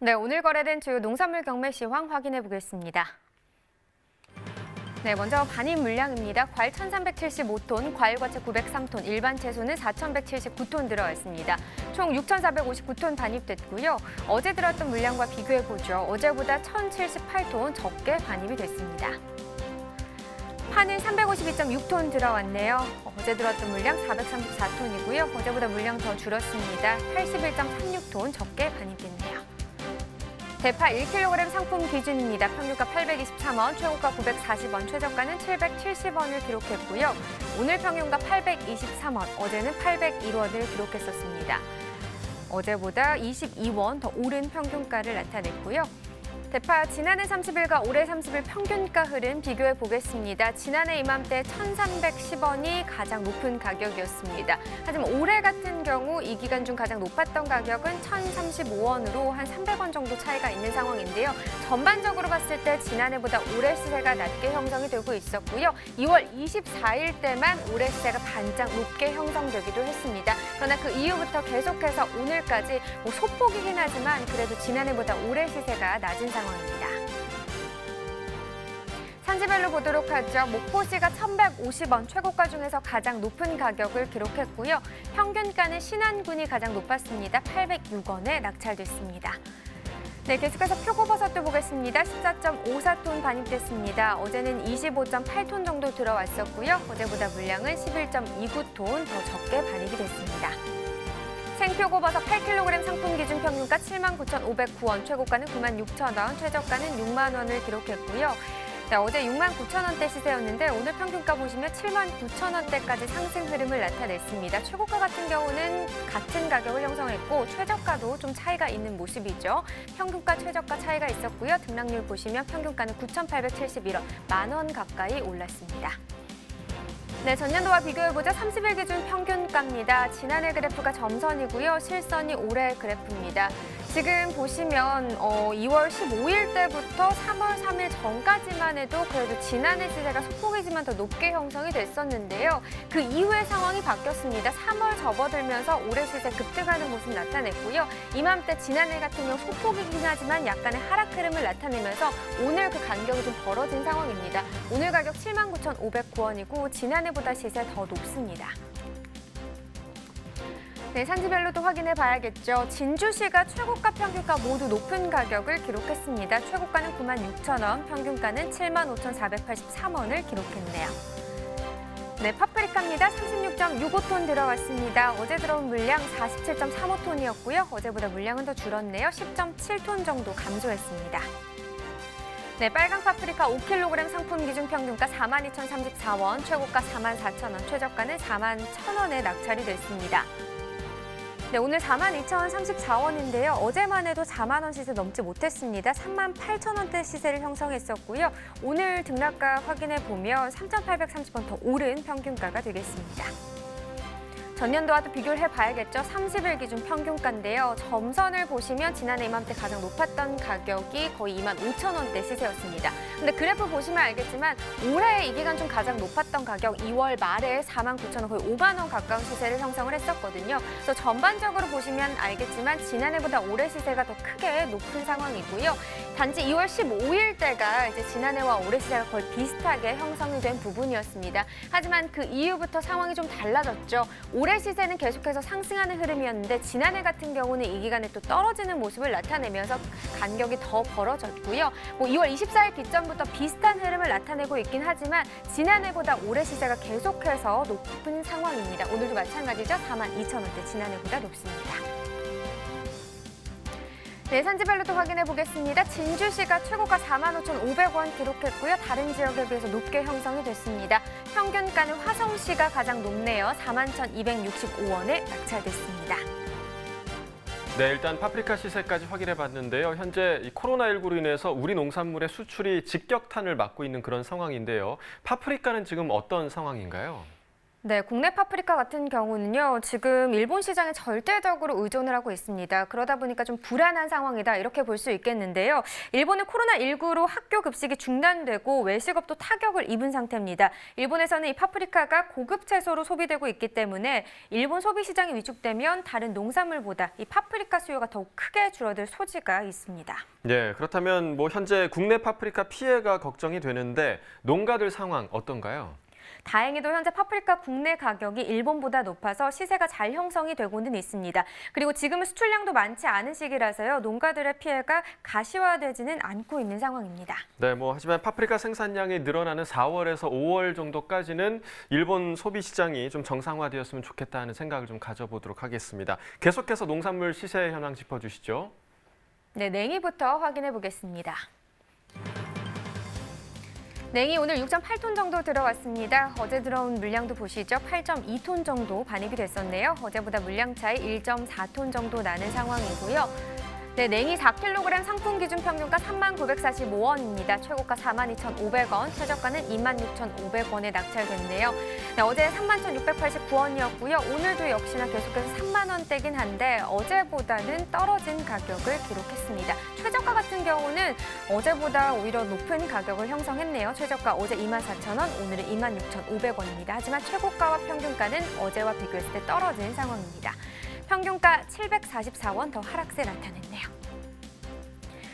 네, 오늘 거래된 주요 농산물 경매 시황 확인해 보겠습니다. 네, 먼저 반입 물량입니다. 과일 1,375톤, 과일과채 903톤, 일반 채소는 4,179톤 들어왔습니다. 총 6,459톤 반입됐고요. 어제 들어왔던 물량과 비교해보죠. 어제보다 1,078톤 적게 반입이 됐습니다. 파는 352.6톤 들어왔네요. 어제 들어왔던 물량 434톤이고요. 어제보다 물량 더 줄었습니다. 81.36톤 적게 반입됐네요. 대파 1kg 상품 기준입니다. 평균가 823원, 최고가 940원, 최저가는 770원을 기록했고요. 오늘 평균가 823원, 어제는 801원을 기록했었습니다. 어제보다 22원 더 오른 평균가를 나타냈고요. 대파 지난해 30일과 올해 30일 평균가 흐름 비교해 보겠습니다. 지난해 이맘때 1,310원이 가장 높은 가격이었습니다. 하지만 올해 같은 경우 이 기간 중 가장 높았던 가격은 1,035원으로 한 300원 정도 차이가 있는 상황인데요. 전반적으로 봤을 때 지난해보다 올해 시세가 낮게 형성이 되고 있었고요. 2월 24일 때만 올해 시세가 반짝 높게 형성되기도 했습니다. 그러나 그 이후부터 계속해서 오늘까지 소폭이긴 하지만 그래도 지난해보다 올해 시세가 낮은 상황입니다. 산지별로 보도록 하죠. 목포시가 1,150원, 최고가 중에서 가장 높은 가격을 기록했고요. 평균가는 신안군이 가장 높았습니다. 806원에 낙찰됐습니다. 네, 계속해서 표고버섯도 보겠습니다. 14.54톤 반입됐습니다. 어제는 25.8톤 정도 들어왔었고요. 어제보다 물량은 11.29톤 더 적게 반입이 됐습니다. 생표고버섯 8kg 상품 기준 평균가 79,509원, 최고가는 96,000원, 최저가는 6만 원을 기록했고요. 네, 어제 69,000원대 시세였는데 오늘 평균가 보시면 79,000원대까지 상승 흐름을 나타냈습니다. 최고가 같은 경우는 같은 가격을 형성했고 최저가도 좀 차이가 있는 모습이죠. 평균가, 최저가 차이가 있었고요. 등락률 보시면 평균가는 9,871원, 만 원 가까이 올랐습니다. 네, 전년도와 비교해보자 30일 기준 평균가입니다. 지난해 그래프가 점선이고요. 실선이 올해 그래프입니다. 지금 보시면 2월 15일 때부터 3월 3일 전까지만 해도 그래도 지난해 시세가 소폭이지만 더 높게 형성이 됐었는데요. 그 이후의 상황이 바뀌었습니다. 3월 접어들면서 올해 시세 급등하는 모습 나타냈고요. 이맘때 지난해 같은 경우 소폭이긴 하지만 약간의 하락 흐름을 나타내면서 오늘 그 간격이 좀 벌어진 상황입니다. 오늘 가격 79,509원이고 지난해보다 시세 더 높습니다. 네, 산지별로도 확인해 봐야겠죠. 진주시가 최고가, 평균가 모두 높은 가격을 기록했습니다. 최고가는 96,000원, 평균가는 75,483원을 기록했네요. 네, 파프리카입니다. 36.65톤 들어왔습니다. 어제 들어온 물량 47.35톤이었고요. 어제보다 물량은 더 줄었네요. 10.7톤 정도 감소했습니다. 네, 빨강 파프리카 5kg 상품 기준 평균가 42,034원, 최고가 44,000원, 최저가는 41,000원에 낙찰이 됐습니다. 네, 오늘 42,034원인데요. 어제만 해도 4만 원 시세 넘지 못했습니다. 38,000원대 시세를 형성했었고요. 오늘 등락가 확인해 보면 3,830원 더 오른 평균가가 되겠습니다. 전년도와도 비교를 해봐야겠죠. 30일 기준 평균가인데요. 점선을 보시면 지난해 이맘때 가장 높았던 가격이 거의 25,000원대 시세였습니다. 근데 그래프 보시면 알겠지만 올해 이 기간 중 가장 높았던 가격 2월 말에 49,000원, 거의 5만 원 가까운 시세를 형성을 했었거든요. 그래서 전반적으로 보시면 알겠지만 지난해보다 올해 시세가 더 크게 높은 상황이고요. 단지 2월 15일 때가 이제 지난해와 올해 시세가 거의 비슷하게 형성이 된 부분이었습니다. 하지만 그 이후부터 상황이 좀 달라졌죠. 올해 시세는 계속해서 상승하는 흐름이었는데 지난해 같은 경우는 이 기간에 또 떨어지는 모습을 나타내면서 간격이 더 벌어졌고요. 2월 24일 기점부터 비슷한 흐름을 나타내고 있긴 하지만 지난해보다 올해 시세가 계속해서 높은 상황입니다. 오늘도 마찬가지죠. 42,000원대 지난해보다 높습니다. 네, 산지별로도 확인해 보겠습니다. 진주시가 최고가 45,500원 기록했고요. 다른 지역에 비해서 높게 형성이 됐습니다. 평균가는 화성시가 가장 높네요. 41,265원에 낙찰됐습니다. 네, 일단 파프리카 시세까지 확인해 봤는데요. 현재 이 코로나19로 인해서 우리 농산물의 수출이 직격탄을 맞고 있는 그런 상황인데요. 파프리카는 지금 어떤 상황인가요? 네, 국내 파프리카 같은 경우는요, 지금 일본 시장에 절대적으로 의존을 하고 있습니다. 그러다 보니까 좀 불안한 상황이다, 이렇게 볼 수 있겠는데요. 일본은 코로나19로 학교 급식이 중단되고 외식업도 타격을 입은 상태입니다. 일본에서는 이 파프리카가 고급 채소로 소비되고 있기 때문에 일본 소비 시장이 위축되면 다른 농산물보다 이 파프리카 수요가 더욱 크게 줄어들 소지가 있습니다. 네, 그렇다면 현재 국내 파프리카 피해가 걱정이 되는데 농가들 상황 어떤가요? 다행히도 현재 파프리카 국내 가격이 일본보다 높아서 시세가 잘 형성이 되고는 있습니다. 그리고 지금은 수출량도 많지 않은 시기라서요. 농가들의 피해가 가시화되지는 않고 있는 상황입니다. 네, 하지만 파프리카 생산량이 늘어나는 4월에서 5월 정도까지는 일본 소비 시장이 좀 정상화되었으면 좋겠다는 생각을 좀 가져보도록 하겠습니다. 계속해서 농산물 시세 현황 짚어주시죠. 네, 냉이부터 확인해 보겠습니다. 냉이 오늘 6.8톤 정도 들어왔습니다. 어제 들어온 물량도 보시죠. 8.2톤 정도 반입이 됐었네요. 어제보다 물량 차이 1.4톤 정도 나는 상황이고요. 네, 냉이 4kg 상품 기준 평균가 39,945원입니다. 최고가 42,500원, 최저가는 26,500원에 낙찰됐네요. 네, 어제 31,689원이었고요. 오늘도 역시나 계속해서 3만 원대긴 한데 어제보다는 떨어진 가격을 기록했습니다. 최저가 같은 경우는 어제보다 오히려 높은 가격을 형성했네요. 최저가 어제 24,000원, 오늘은 26,500원입니다. 하지만 최고가와 평균가는 어제와 비교했을 때 떨어진 상황입니다. 평균가 744원 더 하락세 나타냈네요.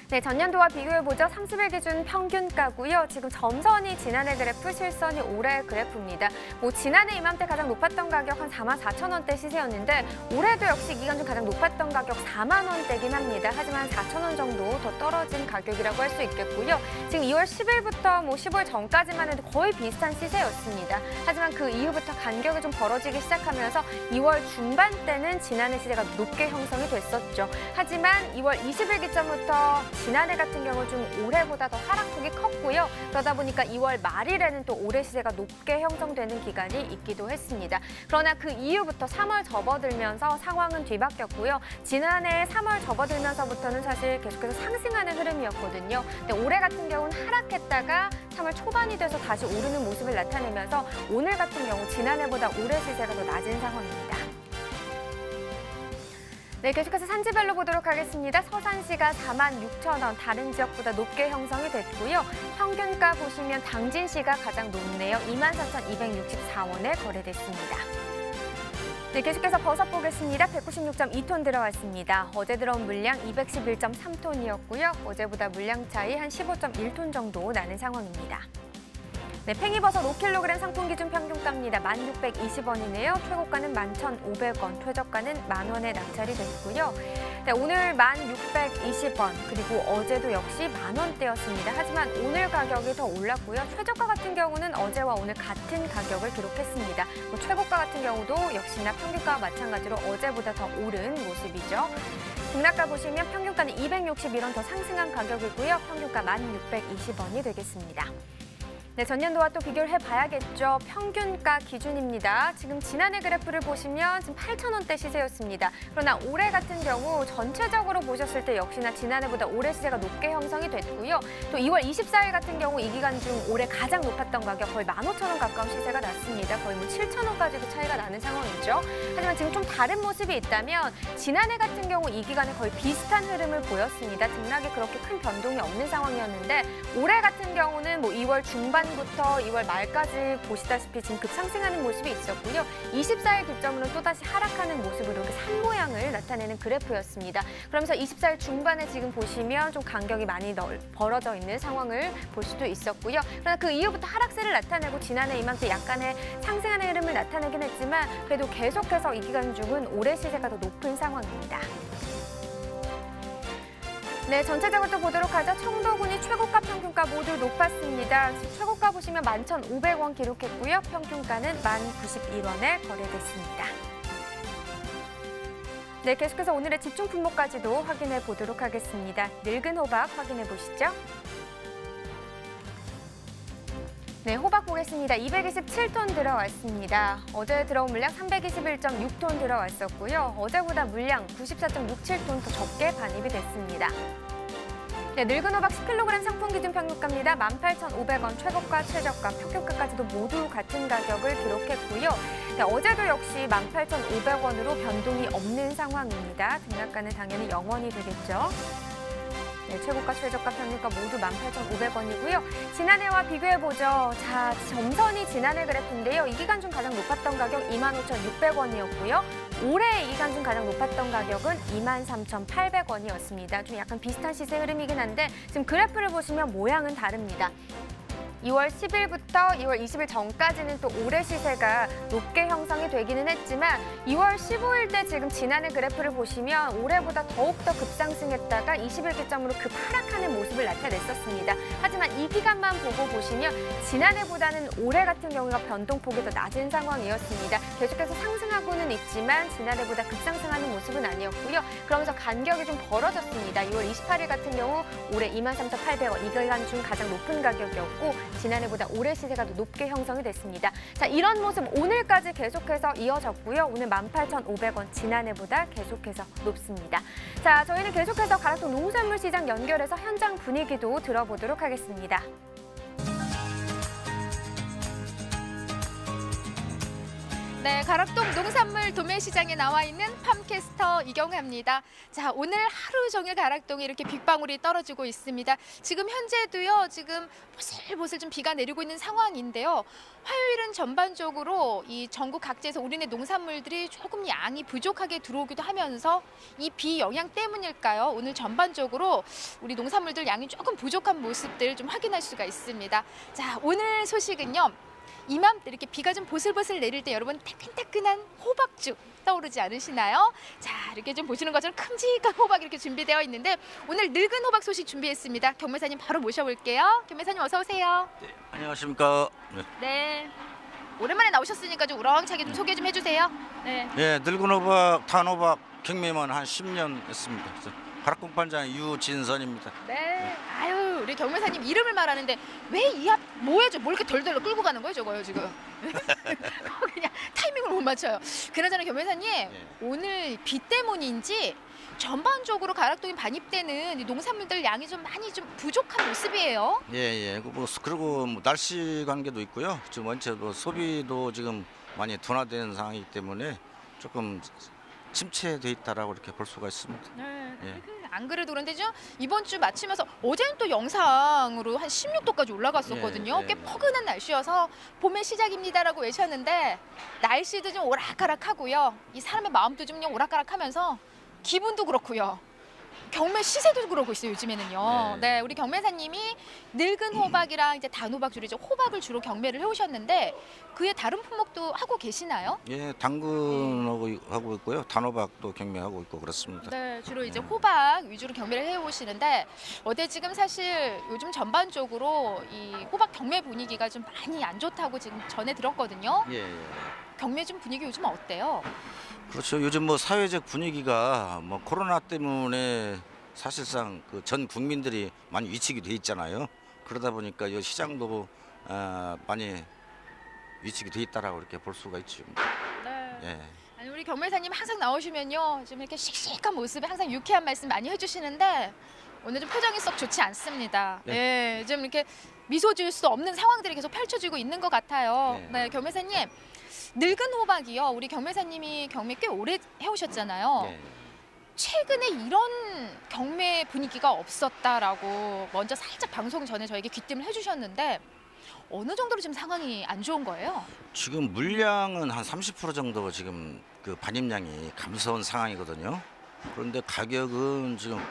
네, 전년도와 비교해보죠. 30일 기준 평균가고요. 지금 점선이 지난해 그래프, 실선이 올해 그래프입니다. 지난해 이맘때 가장 높았던 가격 한 44,000원대 시세였는데 올해도 역시 기간 중 가장 높았던 가격 4만 원대긴 합니다. 하지만 4,000원 정도 더 떨어진 가격이라고 할 수 있겠고요. 지금 2월 10일부터 15일 전까지만 해도 거의 비슷한 시세였습니다. 하지만 그 이후부터 간격이 좀 벌어지기 시작하면서 2월 중반 때는 지난해 시세가 높게 형성이 됐었죠. 하지만 2월 20일 기점부터 지난해 같은 경우 좀 올해보다 더 하락폭이 컸고요. 그러다 보니까 2월 말일에는 또 올해 시세가 높게 형성되는 기간이 있기도 했습니다. 그러나 그 이후부터 3월 접어들면서 상황은 뒤바뀌었고요. 지난해 3월 접어들면서부터는 사실 계속해서 상승하는 흐름이었거든요. 근데 올해 같은 경우는 하락했다가 3월 초반이 돼서 다시 오르는 모습을 나타내면서 오늘 같은 경우 지난해보다 올해 시세가 더 낮은 상황입니다. 네, 계속해서 산지별로 보도록 하겠습니다. 서산시가 46,000원, 다른 지역보다 높게 형성이 됐고요. 평균가 보시면 당진시가 가장 높네요. 24,264원에 거래됐습니다. 네, 계속해서 버섯 보겠습니다. 196.2톤 들어왔습니다. 어제 들어온 물량 211.3톤이었고요. 어제보다 물량 차이 한 15.1톤 정도 나는 상황입니다. 네, 팽이버섯 5kg 상품 기준 평균가입니다. 1,620원이네요. 최고가는 11,500원, 최저가는 만 원에 낙찰이 됐고요. 네, 오늘 1,620원, 그리고 어제도 역시 만 원대였습니다. 하지만 오늘 가격이 더 올랐고요. 최저가 같은 경우는 어제와 오늘 같은 가격을 기록했습니다. 최고가 같은 경우도 역시나 평균가와 마찬가지로 어제보다 더 오른 모습이죠. 등락가 보시면 평균가는 261원 더 상승한 가격이고요. 평균가 1,620원이 되겠습니다. 네, 전년도와 또 비교를 해봐야겠죠. 평균가 기준입니다. 지금 지난해 그래프를 보시면 지금 8,000원대 시세였습니다. 그러나 올해 같은 경우 전체적으로 보셨을 때 역시나 지난해보다 올해 시세가 높게 형성이 됐고요. 또 2월 24일 같은 경우 이 기간 중 올해 가장 높았던 가격 거의 15,000원 가까운 시세가 났습니다. 거의 7,000원까지도 차이가 나는 상황이죠. 하지만 지금 좀 다른 모습이 있다면 지난해 같은 경우 이 기간에 거의 비슷한 흐름을 보였습니다. 등락이 그렇게 큰 변동이 없는 상황이었는데 올해 같은 경우는 2월 중반 부터 2월 말까지 보시다시피 지금 급상승하는 모습이 있었고요. 24일 기점으로 또다시 하락하는 모습으로 이렇게 산 모양을 나타내는 그래프였습니다. 그러면서 24일 중반에 지금 보시면 좀 간격이 많이 벌어져 있는 상황을 볼 수도 있었고요. 그러나 그 이후부터 하락세를 나타내고 지난해 이맘때 약간의 상승하는 흐름을 나타내긴 했지만 그래도 계속해서 이 기간 중은 올해 시세가 더 높은 상황입니다. 네, 전체적으로 또 보도록 하죠. 청도군이 최고가 평균가 모두 높았습니다. 최고가 보시면 11,500원 기록했고요. 평균가는 1,091원에 거래됐습니다. 네, 계속해서 오늘의 집중 품목까지도 확인해 보도록 하겠습니다. 늙은 호박 확인해 보시죠. 네, 호박 보겠습니다. 227톤 들어왔습니다. 어제 들어온 물량 321.6톤 들어왔었고요. 어제보다 물량 94.67톤 더 적게 반입이 됐습니다. 네, 늙은 호박 10kg 상품 기준 평균가입니다. 18,500원, 최고가, 최저가, 평균가까지도 모두 같은 가격을 기록했고요. 네, 어제도 역시 18,500원으로 변동이 없는 상황입니다. 등락가는 당연히 영원이 되겠죠. 네, 최고가, 최저가, 평균가 모두 18,500원이고요. 지난해와 비교해보죠. 자, 점선이 지난해 그래프인데요. 이 기간 중 가장 높았던 가격 25,600원이었고요. 올해 이 기간 중 가장 높았던 가격은 23,800원이었습니다. 좀 약간 비슷한 시세 흐름이긴 한데 지금 그래프를 보시면 모양은 다릅니다. 2월 10일부터 2월 20일 전까지는 또 올해 시세가 높게 형성이 되기는 했지만 2월 15일 때 지금 지난해 그래프를 보시면 올해보다 더욱더 급상승했다가 20일 기점으로 급하락하는 모습을 나타냈었습니다. 하지만 이 기간만 보고 보시면 지난해보다는 올해 같은 경우가 변동폭이 더 낮은 상황이었습니다. 계속해서 상승하고는 있지만 지난해보다 급상승하는 모습은 아니었고요. 그러면서 간격이 좀 벌어졌습니다. 2월 28일 같은 경우 올해 23,800원, 이 기간 중 가장 높은 가격이었고 지난해보다 올해 시세가 더 높게 형성이 됐습니다. 자, 이런 모습 오늘까지 계속해서 이어졌고요. 오늘 18,500원, 지난해보다 계속해서 높습니다. 자, 저희는 계속해서 가락동 농산물 시장 연결해서 현장 분위기도 들어보도록 하겠습니다. 네, 가락동 농산물 도매시장에 나와 있는 팜캐스터 이경아입니다. 자, 오늘 하루 종일 가락동에 이렇게 빗방울이 떨어지고 있습니다. 지금 현재도요, 지금 보슬보슬 좀 비가 내리고 있는 상황인데요. 화요일은 전반적으로 이 전국 각지에서 우리네 농산물들이 조금 양이 부족하게 들어오기도 하면서 이 비 영향 때문일까요? 오늘 전반적으로 우리 농산물들 양이 조금 부족한 모습들 좀 확인할 수가 있습니다. 자, 오늘 소식은요. 이맘때 이렇게 비가 좀 보슬보슬 내릴 때 여러분 따끈따끈한 호박죽 떠오르지 않으시나요? 자, 이렇게 좀 보시는 것처럼 큼직한 호박 이렇게 준비되어 있는데 오늘 늙은 호박 소식 준비했습니다. 경매사님 바로 모셔볼게요. 경매사님 어서 오세요. 네, 안녕하십니까. 네. 오랜만에 나오셨으니까 좀 우렁차게 좀 소개 좀 해주세요. 네. 네, 늙은 호박, 탄 호박 경매만 한 10년 했습니다. 가락동 판장 유진선입니다. 네. 아유, 우리 경매사님 이름을 말하는데 왜 이 앞 뭐해줘? 뭘 이렇게 덜덜 끌고 가는 거예요, 저거요 지금? 그냥 타이밍을 못 맞춰요. 그나저나 경매사님, 오늘 비 때문인지 전반적으로 가락동에 반입되는 이 농산물들 양이 좀 많이 좀 부족한 모습이에요. 예. 그리고 뭐 날씨 관계도 있고요. 지금 원체 뭐 소비도 지금 많이 둔화되는 상황이기 때문에 조금 침체돼 있다라고 이렇게 볼 수가 있습니다. 네. 예. 안 그래도 그런데 좀 이번 주 마치면서 어제는 또 영상으로 한 16도까지 올라갔었거든요. 예. 꽤 포근한 날씨여서 봄의 시작입니다라고 외쳤는데 날씨도 좀 오락가락하고요. 이 사람의 마음도 좀 오락가락하면서 기분도 그렇고요. 경매 시세도 그러고 있어요, 요즘에는요. 네, 우리 경매사님이 늙은 호박이랑 이제 단호박 주로 이제 호박을 주로 경매를 해오셨는데 그의 다른 품목도 하고 계시나요? 예, 당근하고 있고요. 단호박도 경매하고 있고 그렇습니다. 네, 주로 이제 호박 위주로 경매를 해오시는데 어제 지금 사실 요즘 전반적으로 이 호박 경매 분위기가 좀 많이 안 좋다고 지금 전해 들었거든요. 예. 경매 좀 분위기 요즘 어때요? 그렇죠. 요즘 뭐 사회적 분위기가 뭐 코로나 때문에 사실상 그 전 국민들이 많이 위축이 돼 있잖아요. 그러다 보니까 이 시장도 많이 위축이 돼 있다라고 이렇게 볼 수가 있죠. 네. 예. 아니, 우리 경매사님 항상 나오시면요, 좀 이렇게 씩씩한 모습에 항상 유쾌한 말씀 많이 해주시는데 오늘 좀 표정이 썩 좋지 않습니다. 예, 좀 이렇게 미소 지을 수 없는 상황들이 계속 펼쳐지고 있는 것 같아요. 네, 경매사님. 늙은 호박이요. 우리 경매사님이 경매 꽤 오래 해오셨잖아요. 예. 최근에 이런 경매 분위기가 없었다라고 먼저 살짝 방송 전에 저에게 귀띔을 해주셨는데 어느 정도로 지금 상황이 안 좋은 거예요? 지금 물량은 한 30% 정도 지금 그 반입량이 감소한 상황이거든요. 그런데 가격은 지금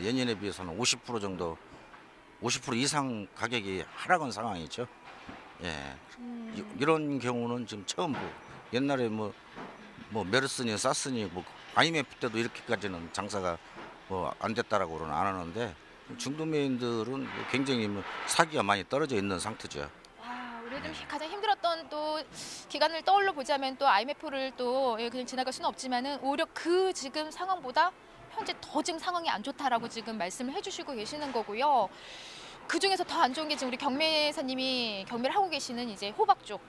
예년에 비해서는 50% 정도, 50% 이상 가격이 하락한 상황이죠. 예. 이런 경우는 지금 처음 보고 옛날에 뭐 메르스니 사스니 뭐 IMF 때도 이렇게까지는 장사가 뭐 안 됐다라고는 안 하는데 중도매인들은 굉장히 뭐 사기가 많이 떨어져 있는 상태죠. 와, 우리 좀 가장 힘들었던 또 기간을 떠올려 보자면 또 IMF를 또 그냥 지나갈 수는 없지만은 오히려 그 지금 상황보다 현재 더 지금 상황이 안 좋다라고 지금 말씀을 해주시고 계시는 거고요. 그 중에서 더 안 좋은 게 지금 우리 경매사님이 경매를 하고 계시는 이제 호박 쪽,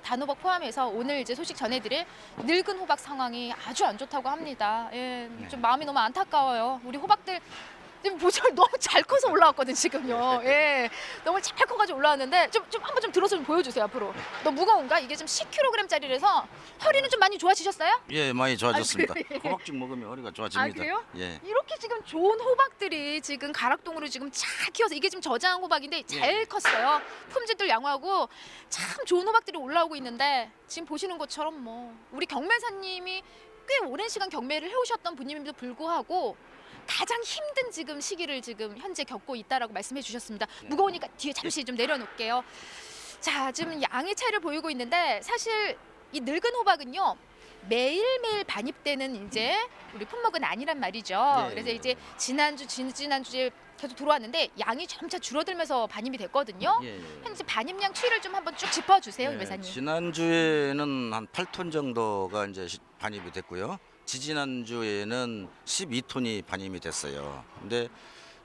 단호박 포함해서 오늘 이제 소식 전해드릴 늙은 호박 상황이 아주 안 좋다고 합니다. 예, 좀 마음이 너무 안타까워요. 우리 호박들 지금 보시면 너무 잘 커서 올라왔거든 지금요. 예, 너무 잘 커가지고 올라왔는데 좀 한번 좀 들어서 좀 보여주세요 앞으로. 너무 무거운가? 이게 좀 10kg짜리라서 허리는 좀 많이 좋아지셨어요? 예, 많이 좋아졌습니다. 아, 그래요? 호박죽 먹으면 허리가 좋아집니다. 아, 그래요? 예. 이렇게 지금 좋은 호박들이 지금 가락동으로 지금 잘 키워서 이게 지금 저장 호박인데 잘 컸어요. 품질도 양호하고 참 좋은 호박들이 올라오고 있는데 지금 보시는 것처럼 뭐 우리 경매사님이 꽤 오랜 시간 경매를 해오셨던 분임에도 불구하고 가장 힘든 지금 시기를 지금 현재 겪고 있다라고 말씀해 주셨습니다. 무거우니까 뒤에 잠시 좀 내려놓을게요. 자, 지금 양의 차이를 보이고 있는데 사실 이 늙은 호박은요. 매일매일 반입되는 이제 우리 품목은 아니란 말이죠. 예, 그래서 예. 이제 지난주에 계속 들어왔는데 양이 점차 줄어들면서 반입이 됐거든요. 예, 예. 현재 반입량 추이를 좀 한번 쭉 짚어주세요, 예, 회사님. 지난주에는 한 8톤 정도가 이제 반입이 됐고요. 지지난주에는 12톤이 반입이 됐어요. 근데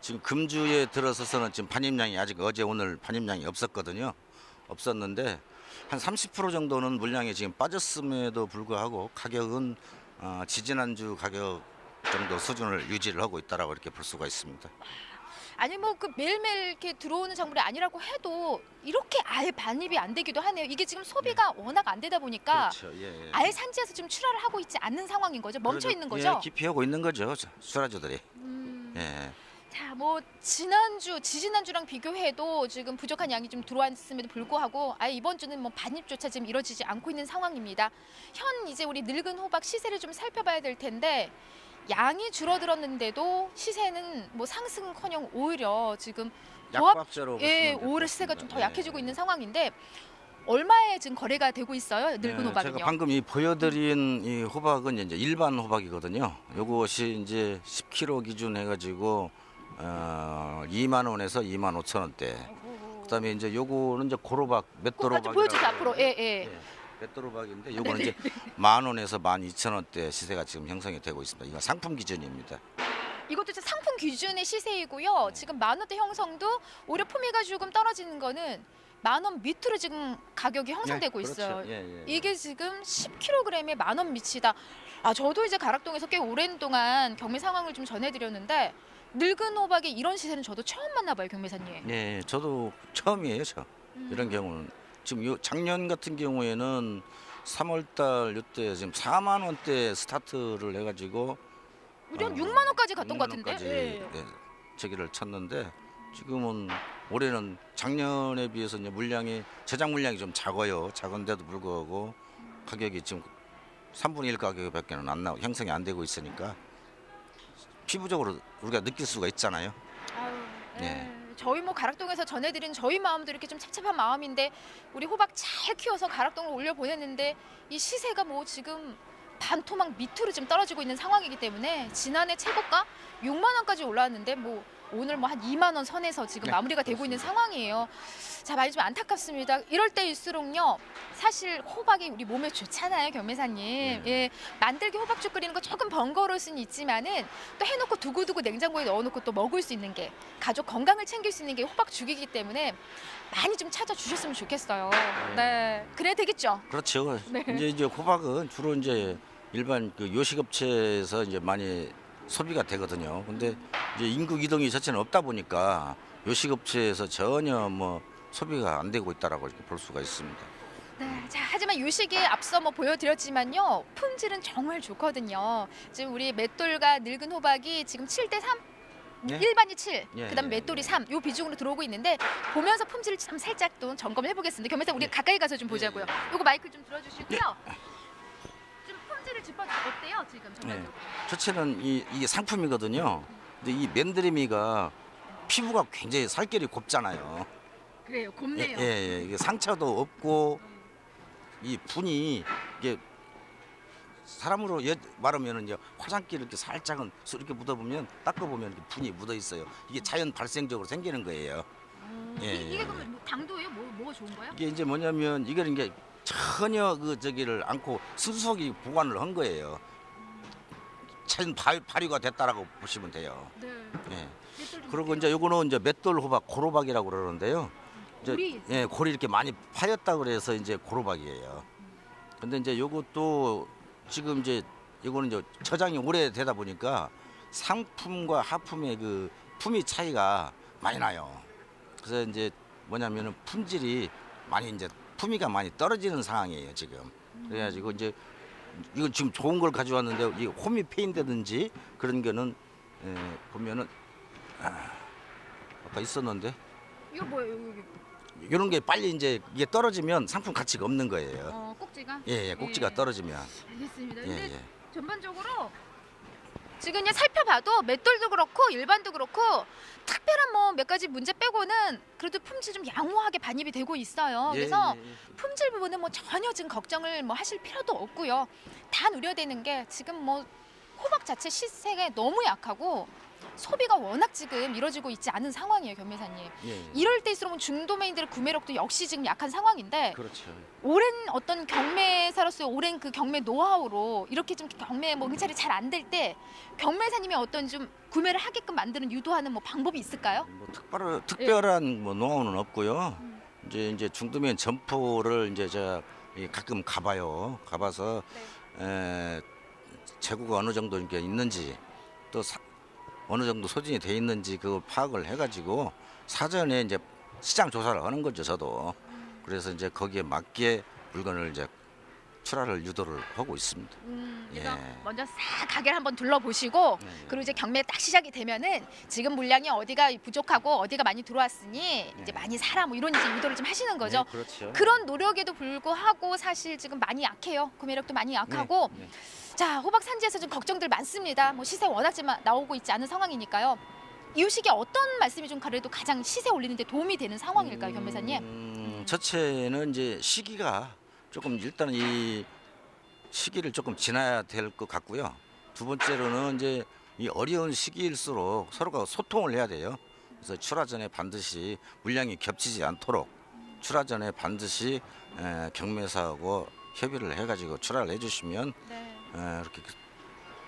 지금 금주에 들어서서는 지금 반입량이 아직 어제 오늘 반입량이 없었는데 한 30% 정도는 물량이 지금 빠졌음에도 불구하고 가격은 지지난주 가격 정도 수준을 유지를 하고 있다라고 이렇게 볼 수가 있습니다. 아니 뭐 그 매일매일 이렇게 들어오는 작물이 아니라고 해도 이렇게 아예 반입이 안 되기도 하네요. 이게 지금 소비가 워낙 안 되다 보니까 그렇죠. 예, 예. 아예 산지에서 지금 출하를 하고 있지 않는 상황인 거죠. 멈춰 있는 거죠. 예, 기피하고 있는 거죠. 수라주들이. 음. 예. 자, 뭐 지지난주랑 비교해도 지금 부족한 양이 좀 들어왔음에도 불구하고 아예 이번 주는 뭐 반입조차 지금 이루어지지 않고 있는 상황입니다. 현 이제 우리 늙은 호박 시세를 좀 살펴봐야 될 텐데 양이 줄어들었는데도 시세는 뭐 상승커녕 오히려 지금 약박자로 예, 보시면 오히려 될것 시세가 좀 더 같습니다. 약해지고 있는 상황인데 얼마에 지금 거래가 되고 있어요? 늙은 예, 호박은요? 제가 방금 이 보여드린 이 호박은 이제 일반 호박이거든요. 요것이 이제 10kg 기준 해가지고 2만 원에서 2만 5천 원대. 그다음에 이제 요거는 이제 고로박 꼭 맷돌 같이 호박. 보여주세요 앞으로. 예, 예. 맷돌 호박인데 요거는 이제 10,000원에서 12,000원대 시세가 지금 형성이 되고 있습니다. 이건 상품 기준입니다. 이것도 진짜 상품 기준의 시세이고요. 지금 10,000원대 형성도 오히려 품위가 조금 떨어지는 거는 10,000원 밑으로 지금 가격이 형성되고 예, 있어요. 그렇죠. 예, 예. 이게 지금 10kg에 10,000원 밑이다. 아, 저도 이제 가락동에서 꽤 오랜 동안 경매 상황을 좀 전해드렸는데 늙은 호박의 이런 시세는 저도 처음 만나봐요, 경매사님. 네, 저도 처음이에요, 이런 경우는. 지금 요 작년 같은 경우에는 3월달 이때 지금 4만 원대 스타트를 해가지고 우리 한 6만 원까지 갔던 것 6만 같은데. 원까지 예. 네, 저기를 쳤는데 지금은 올해는 작년에 비해서 이제 물량이 제작 물량이 좀 작은데도 불구하고 가격이 지금 3분의 1 가격밖에는 안 나오고 형성이 안 되고 있으니까 피부적으로 우리가 느낄 수가 있잖아요. 아유, 네. 저희 뭐 가락동에서 전해드린 저희 마음도 이렇게 좀 찹찹한 마음인데 우리 호박 잘 키워서 가락동을 올려 보냈는데 이 시세가 뭐 지금 반토막 밑으로 지금 떨어지고 있는 상황이기 때문에 지난해 최고가 6만 원까지 올라왔는데 뭐 오늘 뭐 한 2만 원 선에서 지금 네, 마무리가 되고 있는 상황이에요. 자, 많이 좀 안타깝습니다. 이럴 때일수록요. 사실 호박이 우리 몸에 좋잖아요, 경매사님. 예, 만들기 호박죽 끓이는 거 조금 번거로울 수는 있지만은 또 해놓고 두고두고 냉장고에 넣어놓고 또 먹을 수 있는 게 가족 건강을 챙길 수 있는 게 호박죽이기 때문에 많이 좀 찾아주셨으면 좋겠어요. 네, 그래야 되겠죠. 그렇죠. 네. 이제 호박은 주로 이제 일반 그 요식업체에서 이제 많이 소비가 되거든요. 근데 이제 인구 이동이 자체는 없다 보니까 요식업체에서 전혀 뭐 소비가 안 되고 있다라고 이렇게 볼 수가 있습니다. 네, 자, 하지만 요식에 앞서 뭐 보여드렸지만요. 품질은 정말 좋거든요. 지금 우리 맷돌과 늙은 호박이 지금 7대 3? 예. 일반이 7, 예, 그다음 예, 맷돌이 예. 3, 요 비중으로 들어오고 있는데 보면서 품질을 좀 살짝 또 점검을 해보겠습니다. 경매사 우리 가까이 가서 좀 보자고요. 요거 마이크 좀 들어주시고요. 좀 품질을 짚어주 어때요 지금 전반적으로? 첫째는 이게 상품이거든요. 근데 이 맨드리미가 피부가 굉장히 살결이 곱잖아요. 그래요, 예, 곱네요. 예, 이게 상처도 없고 이 분이 이게 사람으로 말하면은 이제 화장기 이렇게 살짝은 이렇게 묻어보면 닦아보면 이렇게 분이 묻어 있어요. 이게 자연 발생적으로 생기는 거예요. 예, 이게 예. 그러면 뭐 당도예요? 뭐가 좋은 거예요? 이게 이제 뭐냐면 이게 전혀 그 저기를 않고 순수하게 보관을 한 거예요. 자연 발효가 됐다라고 보시면 돼요. 네. 예. 맷돌 좀 그리고 볼게요. 이제 요거는 이제 맷돌 호박, 고로박이라고 그러는데요. 이제 골이? 예, 골이 이렇게 많이 파였다 그래서 이제 고로박이에요. 근데 이제 요것도 지금 이제 이거는 이제 저장이 오래되다 보니까 상품과 하품의 그 품위 차이가 많이 나요. 그래서 이제 뭐냐면은 품질이 많이 이제 품위가 많이 떨어지는 상황이에요 지금. 그래가지고 이제 이거 지금 좋은 걸 가져왔는데 이 홈이 패인다든지 그런 거는 보면은 아까 있었는데 이거 뭐예요? 여기 이런 게 빨리 이제 이게 떨어지면 상품 가치가 없는 거예요. 꼭지가? 예, 꼭지가 예. 떨어지면. 알겠습니다. 예, 근데 예. 전반적으로 지금 그냥 살펴봐도 맷돌도 그렇고 일반도 그렇고 특별한 뭐 몇 가지 문제 빼고는 그래도 품질 좀 양호하게 반입이 되고 있어요. 예, 그래서 예, 예. 품질 부분은 뭐 전혀 지금 걱정을 뭐 하실 필요도 없고요. 단 우려되는 게 지금 뭐 호박 자체 시세가 너무 약하고 소비가 워낙 지금 이루어지고 있지 않은 상황이에요, 경매사님. 예, 예. 이럴 때일수록 중도메인들의 구매력도 역시 지금 약한 상황인데 그렇죠. 오랜 어떤 경매사로서의 오랜 그 경매 노하우로 이렇게 좀 경매 뭐 응찰이 잘 안 될 때 경매사님이 어떤 좀 구매를 하게끔 만드는 유도하는 뭐 방법이 있을까요? 뭐 특별한 뭐 노하우는 없고요. 이제 중도면 점포를 이제 제가 가끔 가봐요. 가봐서 재고가 어느 정도 이렇게 있는지 또 어느 정도 소진이 돼 있는지 그걸 파악을 해가지고 사전에 이제 시장 조사를 하는 거죠. 저도 그래서 이제 거기에 맞게 물건을 이제 출하를 유도를 하고 있습니다. 그래서 예. 먼저 싹 가게를 한번 둘러보시고 예, 예. 그리고 이제 경매 딱 시작이 되면은 지금 물량이 어디가 부족하고 어디가 많이 들어왔으니 이제 예. 많이 사라 뭐 이런 이제 유도를 좀 하시는 거죠. 네, 그렇죠. 그런 노력에도 불구하고 사실 지금 많이 약해요. 구매력도 많이 약하고 네, 네. 자 호박 산지에서 좀 걱정들 많습니다. 뭐 시세 워낙 지금 나오고 있지 않은 상황이니까요. 이 시기에 어떤 말씀이 좀 그래도 가장 시세 올리는 데 도움이 되는 상황일까요, 경매사님? 첫째는 이제 시기가 조금 일단 이 시기를 조금 지나야 될 것 같고요. 두 번째로는 이제 이 어려운 시기일수록 서로가 소통을 해야 돼요. 그래서 출하 전에 반드시 물량이 겹치지 않도록 출하 전에 반드시 경매사하고 협의를 해가지고 출하를 해주시면 네. 이렇게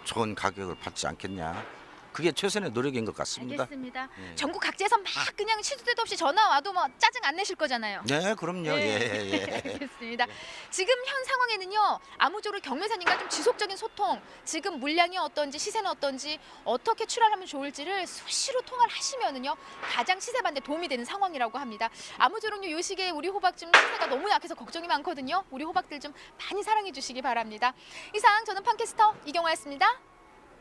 좋은 가격을 받지 않겠냐. 그게 최선의 노력인 것 같습니다. 알겠습니다. 예. 전국 각지에서 막 그냥 시도 때도 없이 전화 와도 뭐 짜증 안 내실 거잖아요. 네, 그럼요. 네. 예. 알겠습니다. 지금 현 상황에는요. 아무쪼록 경매사님과 좀 지속적인 소통, 지금 물량이 어떤지 시세는 어떤지 어떻게 출하하면 좋을지를 수시로 통화를 하시면은요. 가장 시세 반대 도움이 되는 상황이라고 합니다. 아무쪼록요. 요 시기에 우리 호박 좀 시세가 너무 약해서 걱정이 많거든요. 우리 호박들 좀 많이 사랑해 주시기 바랍니다. 이상 저는 판캐스터 이경화였습니다.